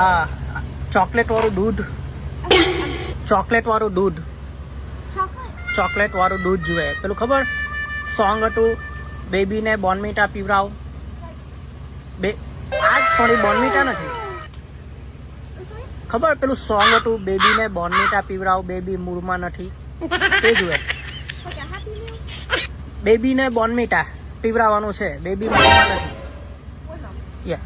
આ ચોકલેટ વાળું દૂધ, ચોકલેટ વાળું દૂધ, ચોકલેટ વાળું દૂધ જોઈએ. પેલું ખબર સોંગ હતું બેબીને બોર્નવીટા પીવરાવ. આ થોડી બોર્નવીટા નથી ખબર, પેલું સોંગ હતું બેબીને બોર્નવીટા પીવરાવ, બેબી મૂળમાં નથી, તે જોઈએ. બેબીને બોર્નવીટા પીવરાવવાનું છે, બેબી મૂળમાં નથી. યા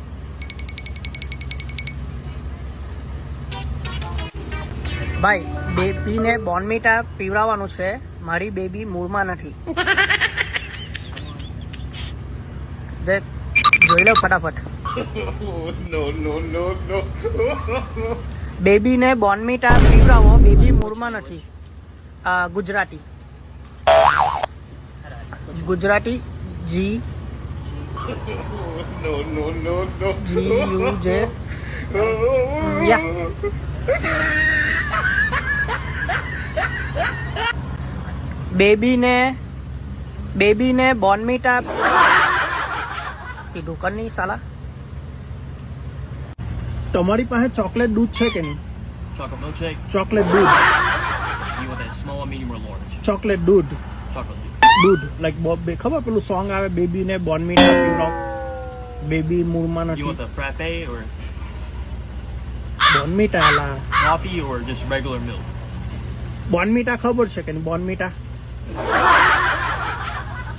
ભાઈ, બેબીને બોર્નવીટા પીવરાવવાનું છે, મારી બેબી મૂળમાં નથી. જોઈ લો ફટાફટ. બેબીને બોર્નવીટા પીવરાવો, બેબી મૂળમાં નથી. ગુજરાતી ગુજરાતી જી GUJ બેબીને બોર્નવીટા કીધું કરની સાલા. તમારી પાસે ચોકલેટ દૂધ છે કે નહીં? Chocolate milkshake. ચોકલેટ દૂધ, You want that small, medium, or large? Chocolate દૂધ, Chocolate. દૂધ લાઈક ખબર પેલું સોંગ આવે બેબીને બોર્નવીટા પીવરાવ, બેબી મૂળમાં You નથી. want the frappe or Bournvita આલા coffee or just regular milk? Bournvita ખબર છે કે નહીં? બોર્નવીટા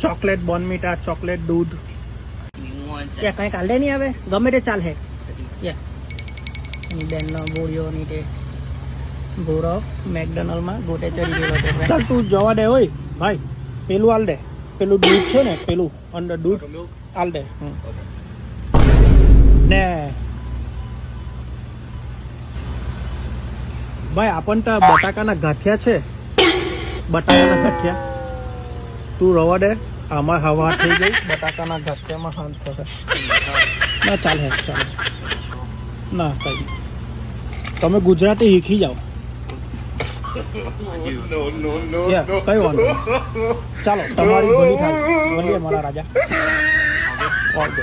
ચોકલેટ બોર્નવીટા, ચોકલેટ દૂધ. ત્યાં કઈ કાલે નહીં આવે, ગમે તે ચાલે. બેનનો બોળિયોની તે ભૂરો મેકડોનલ્ડમાં ગોટે ચડી ગયેલો છે. ચાલ તું જવા દે હોય ભાઈ, પેલું હાલ દે, પેલું દૂધ છે ને, પેલું અંદર દૂધ Chocolate milk? હાલ દે. Okay. ને ભાઈ આપણને તો બટાકાના ગાંઠિયા છે, બટાકાના ગાંઠિયા તું રવા દે. આમાં હવા થઈ ગઈ, બટાકાના ગાંઠિયામાં હાથ થશે. ના ચાલે ચાલે, ના કઈ તમે ગુજરાતી શીખી જાઓ. યા, કઈ વાંધો નહીં. ચાલો તમારી ભલી થાય, બોલીએ મારા રાજા. ઓકે.